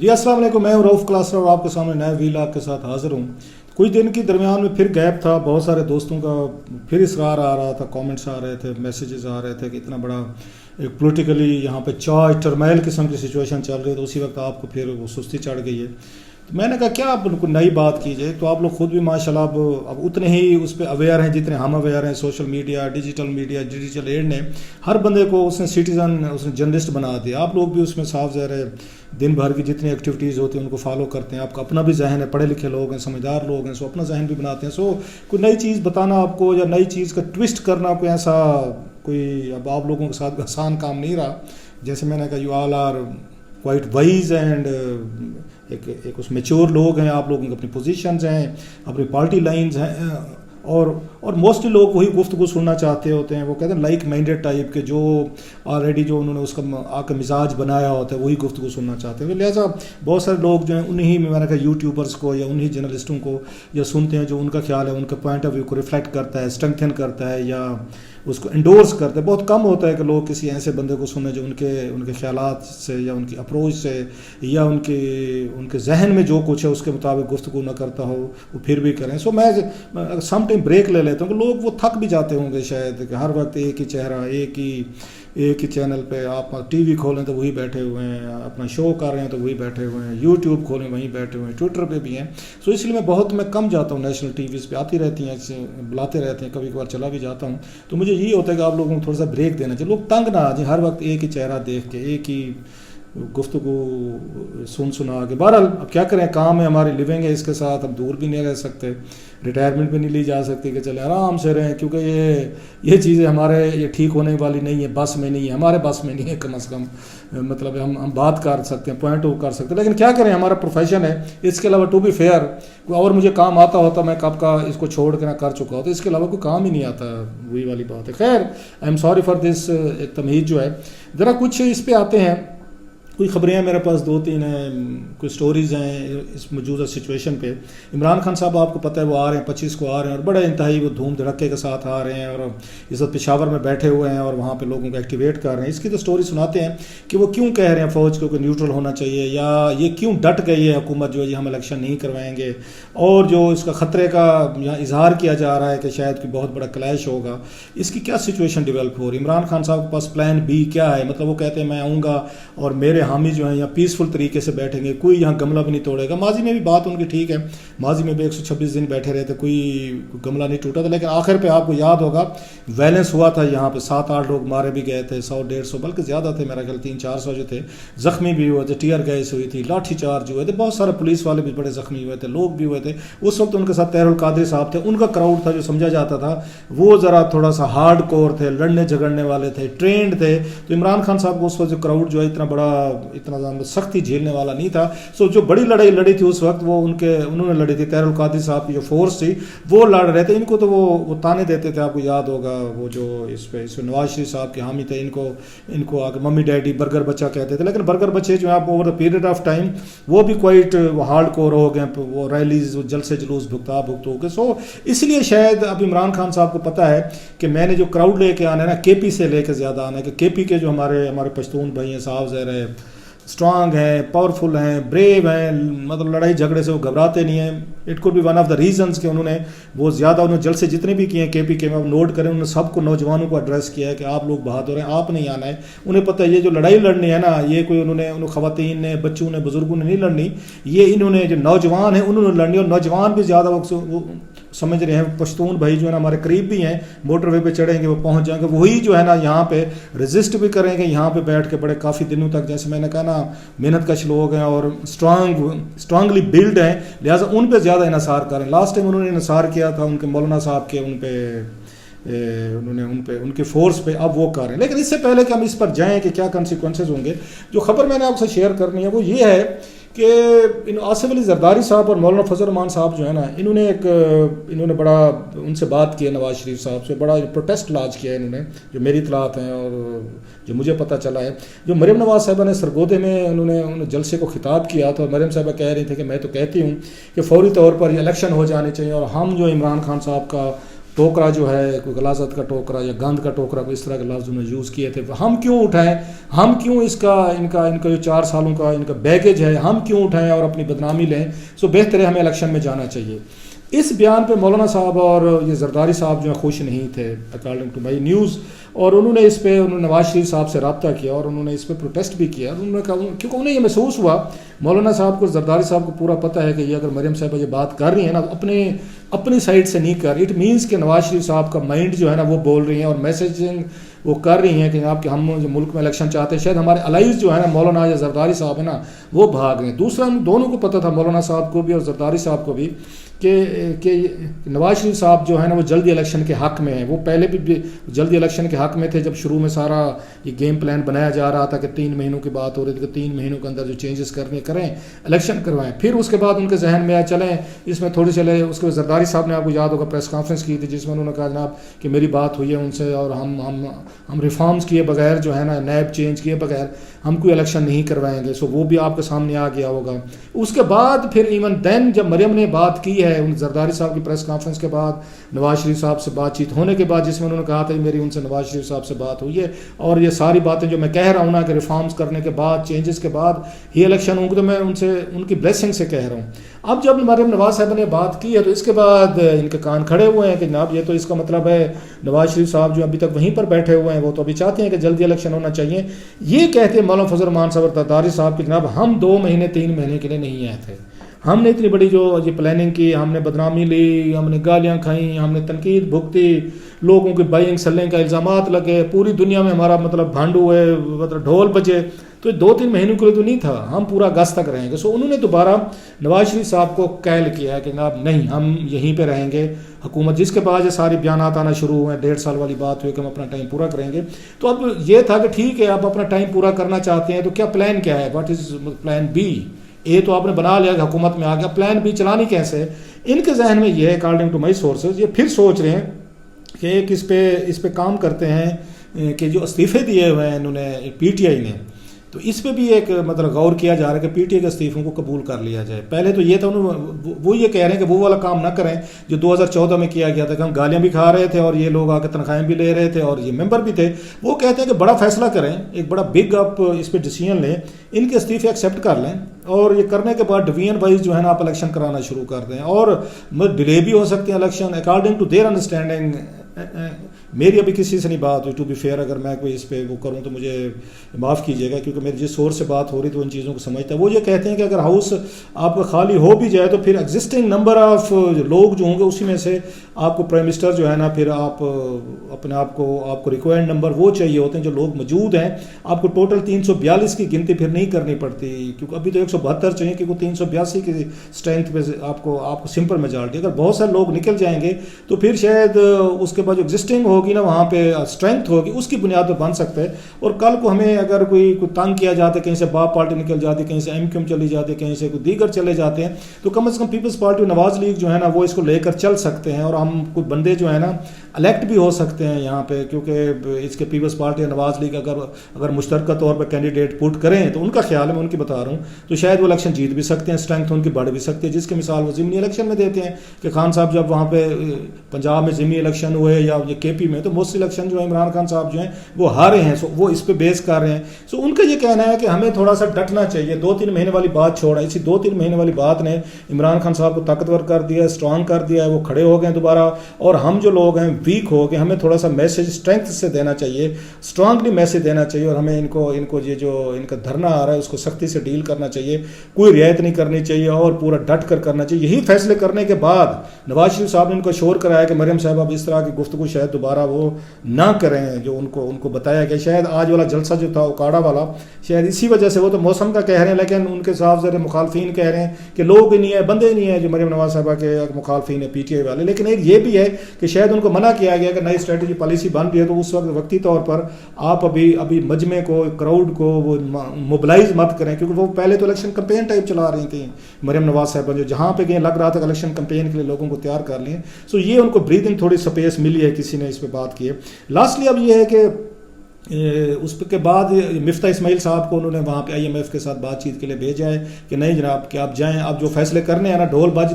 جی السلام علیکم، میں رؤف کلاسر اور آپ کے سامنے نئے ویلاگ کے ساتھ حاضر ہوں۔ کچھ دن کے درمیان میں پھر گیپ تھا، بہت سارے دوستوں کا پھر اصرار آ رہا تھا، کامنٹس آ رہے تھے، میسیجز آ رہے تھے کہ اتنا بڑا ایک پولیٹیکلی یہاں پہ چارج ٹرمائل قسم کی سچویشن چل رہی ہے، تو اسی وقت آپ کو پھر وہ سستی چڑھ گئی ہے۔ تو میں نے کہا کیا آپ کو نئی بات کیجیے، تو آپ لوگ خود بھی ماشاءاللہ اب اتنے ہی اس پہ اویئر ہیں جتنے ہم اویئر ہیں۔ سوشل میڈیا، ڈیجیٹل ایڈ نے ہر بندے کو اس نے سٹیزن، اس نے جرنلسٹ بنا دیا۔ آپ لوگ بھی اس میں صاف ظاہر ہے دن بھر کی جتنی ایکٹیویٹیز ہوتی ہیں ان کو فالو کرتے ہیں۔ آپ کا اپنا بھی ذہن ہے، پڑھے لکھے لوگ ہیں، سمجھدار لوگ ہیں، سو اپنا ذہن بھی بناتے ہیں۔ سو کوئی نئی چیز بتانا آپ کو یا نئی چیز کا ٹوسٹ کرنا کوئی ایسا کوئی اب آپ لوگوں کے ساتھ آسان کام نہیں رہا۔ جیسے میں نے کہا you all are quite wise and ایک اس میچور لوگ ہیں، آپ لوگوں کی اپنی پوزیشنز ہیں، اپنی پارٹی لائنز ہیں، اور موسٹلی لوگ وہی گفتگو سننا چاہتے ہوتے ہیں۔ وہ کہتے ہیں لائک مائنڈیڈ ٹائپ کے، جو آلریڈی جو انہوں نے اس کا آ کے مزاج بنایا ہوتا ہے وہی گفتگو سننا چاہتے ہیں۔ لہٰذا بہت سارے لوگ جو ہیں انہی میں نے کہا یوٹیوبرس کو یا انہی جرنلسٹوں کو یا سنتے ہیں جو ان کا خیال ہے، ان کے پوائنٹ آف ویو کو ریفلیکٹ کرتا ہے، اسٹرنگتھن کرتا ہے یا اس کو انڈورس کرتے ہیں۔ بہت کم ہوتا ہے کہ لوگ کسی ایسے بندے کو سنیں جو ان کے خیالات سے یا ان کی اپروچ سے یا ان کے ذہن میں جو کچھ ہے اس کے مطابق گفتگو نہ کرتا ہو، وہ پھر بھی کریں۔ سو میں سم ٹائم بریک لے لیتا ہوں کہ لوگ وہ تھک بھی جاتے ہوں گے شاید کہ ہر وقت ایک ہی چہرہ، ایک ہی چینل پہ آپ ٹی وی کھولیں تو وہی بیٹھے ہوئے ہیں، اپنا شو کر رہے ہیں تو وہی بیٹھے ہوئے ہیں، یوٹیوب کھولیں وہیں بیٹھے ہوئے ہیں، ٹویٹر پہ بھی ہیں۔ سو اس لیے میں کم جاتا ہوں، نیشنل ٹی ویز پہ آتی رہتی ہیں، بلاتے رہتے ہیں، کبھی کبھار چلا بھی جاتا ہوں۔ تو مجھے یہی ہوتا ہے کہ آپ لوگوں کو تھوڑا سا بریک دینا چاہیے، لوگ تنگ نہ آ جائیں ہر وقت ایک ہی چہرہ دیکھ کے، ایک ہی گفتگو سنا کے۔ بہرحال اب کیا کریں، کام ہے، ہماری لیونگ ہے، اس کے ساتھ اب دور بھی نہیں رہ سکتے، ریٹائرمنٹ بھی نہیں لی جا سکتی کہ چلے آرام سے رہیں، کیونکہ یہ چیزیں یہ ٹھیک ہونے والی نہیں ہے، بس میں نہیں ہے، ہمارے بس میں نہیں ہے کم از کم۔ مطلب ہم بات کر سکتے ہیں، پوائنٹ آؤٹ کر سکتے ہیں، لیکن کیا کریں، ہمارا پروفیشن ہے۔ اس کے علاوہ ٹو بی فیئر کوئی اور مجھے کام آتا ہوتا میں کب کا اس کو چھوڑ کے نہ کر چکا ہوتا، اس کے علاوہ کوئی کام ہی نہیں آتا، وہی والی بات ہے۔ خیر I am sorry for this تمہید جو ہے۔ ذرا کچھ اس پہ آتے ہیں، کوئی خبریں ہیں میرے پاس، 2-3 ہیں، کوئی سٹوریز ہیں اس موجودہ سچویشن پہ۔ عمران خان صاحب آپ کو پتہ ہے وہ آ رہے ہیں 25 کو آ رہے ہیں، اور بڑے انتہائی وہ دھوم دھڑکے کے ساتھ آ رہے ہیں، اور اس وقت پشاور میں بیٹھے ہوئے ہیں اور وہاں پہ لوگوں کو ایکٹیویٹ کر رہے ہیں۔ اس کی تو سٹوری سناتے ہیں کہ وہ کیوں کہہ رہے ہیں فوج کو کہ نیوٹرل ہونا چاہیے، یا یہ کیوں ڈٹ گئی ہے حکومت جو ہے ہم الیکشن نہیں کروائیں گے، اور جو اس کا خطرے کا یہاں اظہار کیا جا رہا ہے کہ شاید کوئی بہت بڑا کلیش ہوگا۔ اس کی کیا سچویشن ڈیولپ ہو رہی ہے؟ عمران خان صاحب کے پاس پلان بی کیا ہے؟ مطلب وہ کہتے ہیں میں آؤں گا اور میرے حامی جو ہیں یا پیسفل طریقے سے بیٹھیں گے، کوئی یہاں گملہ بھی نہیں توڑے گا۔ ماضی میں بھی بات ان کی ٹھیک ہے، ماضی میں بھی 126 دن بیٹھے رہے تھے، کوئی گملہ نہیں ٹوٹا تھا، لیکن آخر پہ آپ کو یاد ہوگا ویلنس ہوا تھا، یہاں پہ 7-8 لوگ مارے بھی گئے تھے، 100-150 بلکہ زیادہ تھے، میرا خیال 300-400 جو تھے زخمی بھی ہوئے تھے، ٹیئر گیس ہوئی تھی، لاٹھی چارج ہوئے تھے، بہت سارے پولیس والے بھی بڑے زخمی ہوئے تھے، لوگ بھی ہوئے تھے۔ اس وقت ان کے ساتھ طاہر القادری صاحب تھے، ان کا کراؤڈ تھا جو سمجھا جاتا تھا وہ ذرا تھوڑا سا ہارڈ کور تھے، لڑنے جھگڑنے والے تھے، ٹرینڈ تھے۔ تو عمران خان صاحب کو اس وقت جو کراؤڈ جو ہے اتنا سختی جھیلنے والا نہیں تھا۔ سو جو بڑی لڑائی لڑی تھی اس وقت وہ انہوں نے لڑی تھی، طاہر القادری صاحب کی جو فورس تھی وہ لڑ رہے تھے۔ ان کو تو وہ تانے دیتے تھے، آپ کو یاد ہوگا وہ جو اس پہ نواز شریف صاحب کے حامی تھے، ان کو آگے ممی ڈیڈی برگر بچہ کہتے تھے، لیکن برگر بچے جو ہیں آپ over the period of time وہ بھی کوائٹ ہارڈ کور ہو گئے، وہ ریلیز جلسے جلوس بھگتا ہو گئے۔ سو اس لیے شاید اب عمران خان صاحب کو پتہ ہے کہ میں نے جو کراؤڈ لے کے آنا ہے نا، کے پی سے لے کے زیادہ آنا ہے، کہ کے پی کے جو ہمارے پشتون بھائی ہیں، صاحب ظاہر ہے اسٹرانگ ہیں، پاورفل ہیں، بریو ہیں، مطلب لڑائی جھگڑے سے وہ گھبراتے نہیں ہیں۔ It could be one of the reasons کہ انہوں نے جلسے جتنے بھی کیے ہیں کے پی کے میں، آپ نوٹ کریں، انہوں نے سب کو نوجوانوں کو ایڈریس کیا ہے کہ آپ لوگ بہادر ہیں، آپ نہیں آنا ہے۔ انہیں پتہ ہے یہ جو لڑائی لڑنی ہے نا، یہ کوئی انہوں نے خواتین نے، بچوں نے، بزرگوں نے نہیں لڑنی، یہ انہوں نے جو نوجوان ہیں انہوں نے لڑنی، اور نوجوان بھی زیادہ وقت سمجھ رہے ہیں پشتون بھائی جو ہے نا ہمارے قریب بھی ہیں، موٹر وے پہ چڑھیں گے وہ پہنچ جائیں گے، وہی جو ہے نا یہاں پہ ریزسٹ بھی کریں گے، یہاں پہ بیٹھ کے بڑے کافی دنوں تک، جیسے میں نے کہا نا محنت کش لوگ ہیں اور اسٹرانگلی بلڈ ہیں، لہٰذا ان پہ زیادہ انحصار کریں۔ لاسٹ ٹائم انہوں نے انحصار کیا تھا ان کے مولانا صاحب کے ان کے فورس پہ، اب وہ کر رہے ہیں۔ لیکن اس سے پہلے کہ ہم اس پر جائیں کہ کیا کنسیکوینسز ہوں گے، جو خبر میں نے آپ سے شیئر کرنی ہے وہ یہ ہے کہ آصف علی زرداری صاحب اور مولانا فضل الرحمان صاحب جو ہے نا، انہوں نے بڑا ان سے بات کی ہے، نواز شریف صاحب سے بڑا پروٹیسٹ لانچ کیا ہے انہوں نے، جو میری اطلاعات ہیں اور جو مجھے پتہ چلا ہے۔ جو مریم نواز صاحبہ نے سرگودے میں انہوں نے جلسے کو خطاب کیا تو مریم صاحبہ کہہ رہی تھی کہ میں تو کہتی ہوں کہ فوری طور پر یہ الیکشن ہو جانے چاہیے، اور ہم جو عمران خان صاحب کا ٹوکرا جو ہے کوئی غلاظت کا ٹوکرا یا گند کا ٹوکرا کوئی اس طرح کے لفظ انہوں نے یوز کیے تھے. ہم کیوں اٹھائیں, ہم کیوں ان کا جو 4 سالوں کا ان کا بیگیج ہے ہم کیوں اٹھائیں اور اپنی بدنامی لیں. بہتر ہے ہمیں الیکشن میں جانا چاہیے. اس بیان پہ مولانا صاحب اور یہ زرداری صاحب جو ہیں خوش نہیں تھے اکارڈنگ ٹو مائی نیوز, اور انہوں نے اس پہ نواز شریف صاحب سے رابطہ کیا اور انہوں نے اس پہ پروٹیسٹ بھی کیا. انہوں نے کہا کیونکہ انہیں یہ محسوس ہوا مولانا صاحب کو, زرداری صاحب کو پورا پتہ ہے کہ یہ اگر مریم صاحبہ یہ بات کر رہی ہیں نا اپنی سائڈ سے نہیں کر رہی, اٹ مینس کہ نواز شریف صاحب کا مائنڈ جو ہے نا وہ بول رہی ہیں اور میسیجنگ وہ کر رہی ہیں کہ جناب کہ ہم جو ملک میں الیکشن چاہتے ہیں, شاید ہمارے الائز جو ہے نا مولانا یا زرداری صاحب ہے نا وہ بھاگ رہے ہیں. دوسرا دونوں کو پتہ تھا, مولانا صاحب کو بھی اور زرداری صاحب کو بھی, کہ نواز شریف صاحب جو ہے نا وہ جلدی الیکشن کے حق میں ہیں. وہ پہلے بھی جلدی الیکشن کے حق میں تھے جب شروع میں سارا یہ گیم پلان بنایا جا رہا تھا کہ 3 مہینوں کی بات ہو رہی تھی کہ 3 مہینوں کے اندر جو چینجز کریں الیکشن کروائیں. پھر اس کے بعد ان کے ذہن میں چلیں اس میں تھوڑی چلے. اس کے بعد زرداری صاحب نے آپ کو یاد ہوگا پریس کانفرنس کی تھی جس میں انہوں نے کہا جناب کہ میری بات ہوئی ہے ان سے اور ہم ریفارمز کیے بغیر جو ہے نا نیب چینج کیے بغیر ہم کوئی الیکشن نہیں کروائیں گے. وہ بھی آپ کے سامنے آ گیا ہوگا. اس کے بعد پھر ایون دین جب مریم نے بات کی ہے ان زرداری صاحب کی پریس کانفرنس کے بعد نواز شریف صاحب سے بات چیت ہونے کے بعد جس میں انہوں نے کہا تھا کہ میری ان سے نواز شریف صاحب سے بات ہوئی ہے اور یہ ساری باتیں جو میں کہہ رہا ہوں نا کہ ریفارمز کرنے کے بعد چینجز کے بعد ہی الیکشن ہوں گے تو میں ان کی بلیسنگ سے کہہ رہا ہوں. اب جب مریم نواز صاحب نے بات کی ہے تو اس کے بعد ان کے کان کھڑے ہوئے ہیں کہ جناب یہ تو اس کا مطلب ہے نواز شریف صاحب جو ابھی تک وہیں پر بیٹھے ہوئے ہیں وہ تو ابھی چاہتے ہیں کہ جلدی الیکشن ہونا چاہیے. یہ کہتے ہیں مولانا فضل الرحمان صاحب اور زرداری صاحب کہ جناب ہم 2 مہینے 3 مہینے کے لیے نہیں آئے تھے. ہم نے اتنی بڑی جو یہ پلاننگ کی, ہم نے بدنامی لی, ہم نے گالیاں کھائیں, ہم نے تنقید بھگتی, لوگوں کی بائنگ سیلنگ کا الزامات لگے, پوری دنیا میں ہمارا مطلب بھانڈو ہوئے, مطلب ڈھول بجے. تو 2-3 مہینوں کے لیے تو نہیں تھا, ہم پورا اگست تک رہیں گے. انہوں نے دوبارہ نواز شریف صاحب کو کیل کیا ہے کہ جناب نہیں ہم یہیں پہ رہیں گے. حکومت جس کے بعد یہ سارے بیانات آنا شروع ہوئے, 1.5 سال والی بات ہوئی کہ ہم اپنا ٹائم پورا کریں گے. تو اب یہ تھا کہ ٹھیک ہے آپ اپنا ٹائم پورا کرنا چاہتے ہیں تو کیا پلان کیا ہے, واٹ از پلان بی. اے تو آپ نے بنا لیا کہ حکومت میں آ گیا, پلان بی چلانی کیسے. ان کے ذہن میں یہ ہے اکارڈنگ ٹو مائی سورسز, یہ پھر سوچ رہے ہیں کہ ایک اس پہ کام کرتے ہیں کہ جو استعفے دیے ہوئے ہیں انہوں نے پی ٹی آئی نے, تو اس پہ بھی ایک مطلب غور کیا جا رہا ہے کہ پی ٹی آئی کے استعفوں کو قبول کر لیا جائے. پہلے تو یہ تھا وہ یہ کہہ رہے ہیں کہ وہ والا کام نہ کریں جو 2014 میں کیا گیا تھا کہ ہم گالیاں بھی کھا رہے تھے اور یہ لوگ آ کے تنخواہیں بھی لے رہے تھے اور یہ ممبر بھی تھے. وہ کہتے ہیں کہ بڑا فیصلہ کریں, ایک بڑا بگ اپ اس پہ ڈیسیژن لیں, ان کے استعفے ایکسیپٹ کر لیں اور یہ کرنے کے بعد ڈویژن وائز جو ہے نا آپ الیکشن کرانا شروع کر دیں. اور ڈیلے بھی ہو سکتے ہیں election according to their understanding. میری ابھی کسی سے نہیں بات ہوئی, ٹو بی فیئر اگر میں کوئی اس پہ وہ کروں تو مجھے معاف کیجیے گا کیونکہ میری جس سورس سے بات ہو رہی تو ان چیزوں کو سمجھتا ہے. وہ یہ کہتے ہیں کہ اگر ہاؤس آپ کا خالی ہو بھی جائے تو پھر ایگزسٹنگ نمبر آف لوگ جو ہوں گے اسی میں سے آپ کو پرائم منسٹر جو ہے نا پھر آپ اپنے آپ کو ریکوائرڈ نمبر وہ چاہیے ہوتے ہیں جو لوگ موجود ہیں. آپ کو ٹوٹل 342 کی گنتی پھر نہیں کرنی پڑتی کیونکہ ابھی تو 172 چاہیے کیونکہ 382 کی اسٹرینتھ پہ آپ کو سمپل میجارٹی. اگر بہت سارے لوگ نکل جائیں گے تو پھر شاید اس کے بعد جو ایگزسٹنگ ہوگی نا وہاں پہ اسٹرینتھ ہوگی اس کی بنیاد پہ بن سکتا ہے. اور کل کو ہمیں اگر کوئی تنگ کیا جاتا ہے, کہیں سے باپ پارٹی نکل جاتی ہے, کہیں سے ایم چلی جاتی ہے, کہیں سے کوئی دیگر چلے جاتے ہیں, تو کم از کم پیپلز پارٹی نواز لیگ جو ہے نا وہ اس کو لے کر چل سکتے ہیں اور ہم کوئی بندے جو ہے نا الیکٹ بھی ہو سکتے ہیں یہاں پہ. کیونکہ اس کے پیپلز پارٹی نواز لیگ اگر مشترکہ طور پہ کینڈیڈیٹ پٹ کریں تو ان کا خیال ہے, میں ان کی بتا رہا ہوں, تو شاید وہ الیکشن جیت بھی سکتے ہیں, اسٹرینتھ ان کی بڑھ بھی سکتی ہے. جس کی مثال وہ ضمنی الیکشن میں دیتے ہیں کہ خان صاحب جب وہاں پہ پنجاب میں ضمنی الیکشن ہوئے یا یہ کے پی میں, تو موسٹ الیکشن جو ہے عمران خان صاحب جو ہیں وہ ہارے ہیں. وہ اس پہ بیس کر رہے ہیں. ان کا یہ کہنا ہے کہ ہمیں تھوڑا سا ڈٹنا چاہیے. 2-3 مہینے والی بات چھوڑا, اسی 2-3 مہینے والی بات نے عمران خان صاحب کو طاقتور کر دیا, اسٹرانگ کر دیا ہے, وہ کھڑے ہو گئے دوبارہ. اور ہم جو لوگ ہیں ویک ہو گئے, ہمیں تھوڑا سا میسج اسٹرینتھ سے دینا چاہیے, اسٹرانگلی میسج دینا چاہیے اور ہمیں ان کو یہ جو ان کا دھرنا آ رہا ہے اس کو سختی سے ڈیل کرنا چاہیے, کوئی رعایت نہیں کرنی چاہیے اور پورا ڈٹ کر کرنا چاہیے. یہی فیصلے کرنے کے بعد نواز شریف صاحب نے ان کو شور کرایا کہ مریم صاحب اب اس طرح کی گفتگو شاید دوبارہ وہ نہ کریں جو ان کو بتایا گیا. شاید آج والا جلسہ جو تھا اوکاڑا والا شاید اسی وجہ سے, وہ تو موسم کا کہہ رہے ہیں لیکن ان کے صاحب ذرا مخالفین کہہ رہے ہیں کہ لوگ نہیں ہیں, بندے نہیں ہیں جو مریم نواز صاحبہ کے مخالفین ہیں پی ٹی آئی والے. لیکن ایک یہ بھی ہے کہ شاید ان کو منع کیا گیا کہ نئی اسٹریٹجی پالیسی بن رہی ہے تو اس وقت وقتی طور پر آپ ابھی مجمع کو, کراؤڈ کو وہ موبلائز مت کریں کیونکہ وہ پہلے تو الیکشن کمپین ٹائپ چلا رہی تھیں مریم نواز صاحبہ, جو جہاں پہ گئے لگ رہا تھا کہ الیکشن کمپین کے لیے لوگوں کو تیار کر لیں. یہ ان کو بریدنگ تھوڑی سپیس ملی ہے, کسی نے اس پہ بات کی ہے. لاسٹلی اب یہ ہے کہ اس کے بعد مفتاح اسماعیل صاحب کو انہوں نے وہاں پہ IMF کے ساتھ بات چیت کے لیے بھیجا ہے کہ نہیں جناب کہ آپ جائیں، آپ جو فیصلے کرنے ہیں نا ڈھول بج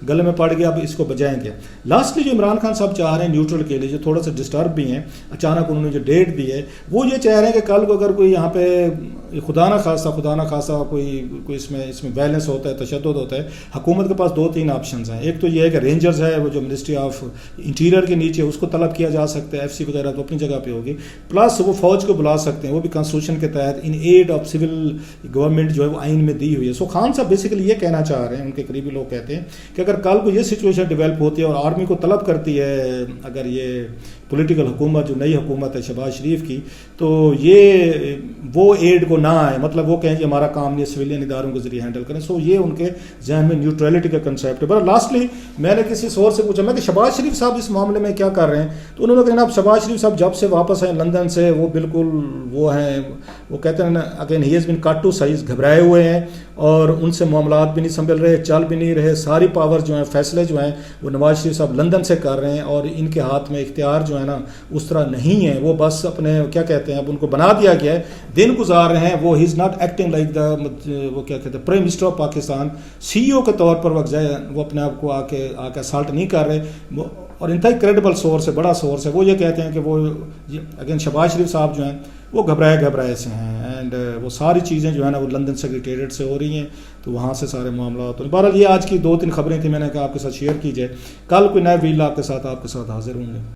گلے میں پڑ گیا، اب اس کو بجائیں گے. لاسٹلی جو عمران خان صاحب چاہ رہے ہیں نیوٹرل کے لیے، جو تھوڑا سا ڈسٹرب بھی ہیں، اچانک انہوں نے جو ڈیٹ دی ہے وہ یہ چاہ رہے ہیں کہ کل کو اگر کوئی یہاں پہ خدا نہ خواستہ کوئی اس میں وائلنس ہوتا ہے، تشدد ہوتا ہے، حکومت کے پاس 2-3 آپشنز ہیں. ایک تو یہ ہے کہ رینجرز ہے وہ جو منسٹری آف انٹیریئر کے نیچے، اس کو طلب کیا جا سکتا ہے، FC وغیرہ تو اپنی جگہ پہ ہوگی، پلس وہ فوج کو بلا سکتے ہیں، وہ بھی کانسٹیٹیوشن کے تحت ان ایڈ آف سول گورنمنٹ جو ہے وہ آئین میں دی ہوئی ہے. سو خان صاحب بیسیکلی یہ کہنا چاہ رہے ہیں، ان کے قریبی لوگ کہتے ہیں کہ اگر کل کو یہ سچویشن ڈیولپ ہوتی ہے اور آرمی کو طلب کرتی ہے اگر یہ پولیٹیکل حکومت جو نئی حکومت ہے شہباز شریف کی، تو یہ وہ ایڈ کو نہ آئے، مطلب وہ کہیں کہ ہمارا کام نہیں، سویلین اداروں کے ذریعے ہینڈل کریں. سو یہ ان کے ذہن میں نیوٹرلٹی کا کنسیپٹ ہے. بٹ لاسٹلی میں نے کسی سورس سے پوچھا میں کہ شہباز شریف صاحب اس معاملے میں کیا کر رہے ہیں، تو انہوں نے کہا اب شہباز شریف صاحب جب سے واپس آئے لندن سے وہ بالکل وہ ہیں، وہ کہتے ہیں نا again he has been cut to size, گھبرائے ہوئے ہیں اور ان سے معاملات بھی نہیں سنبھل رہے، چل بھی نہیں رہے. ساری پاور جو ہیں، فیصلے جو ہیں وہ نواز شریف صاحب لندن سے کر رہے ہیں اور ان کے ہاتھ میں اختیار جو ہے نا اس طرح نہیں ہے. وہ بس اپنے کیا کہتے ہیں اب ان کو بنا دیا گیا ہے، دن گزار رہے ہیں. وہ he is not acting like the وہ کیا کہتے ہیں prime minister of Pakistan, CEO کے طور پر وہ اپنے آپ کو آ کے اسالٹ نہیں کر رہے. اور انتہائی کریڈیبل سورس ہے، بڑا سورس ہے. وہ یہ کہتے ہیں کہ وہ اگین شہباز شریف صاحب جو ہیں وہ گھبرائے سے ہیں اینڈ وہ ساری چیزیں جو ہے نا وہ لندن سیکریٹریٹ سے ہو رہی ہیں، تو وہاں سے سارے معاملات. بہرحال یہ آج کی 2-3 خبریں تھیں، میں نے کہا آپ کے ساتھ شیئر کیجیے. کل کوئی نئے ویلا آپ کے ساتھ حاضر ہوں گے.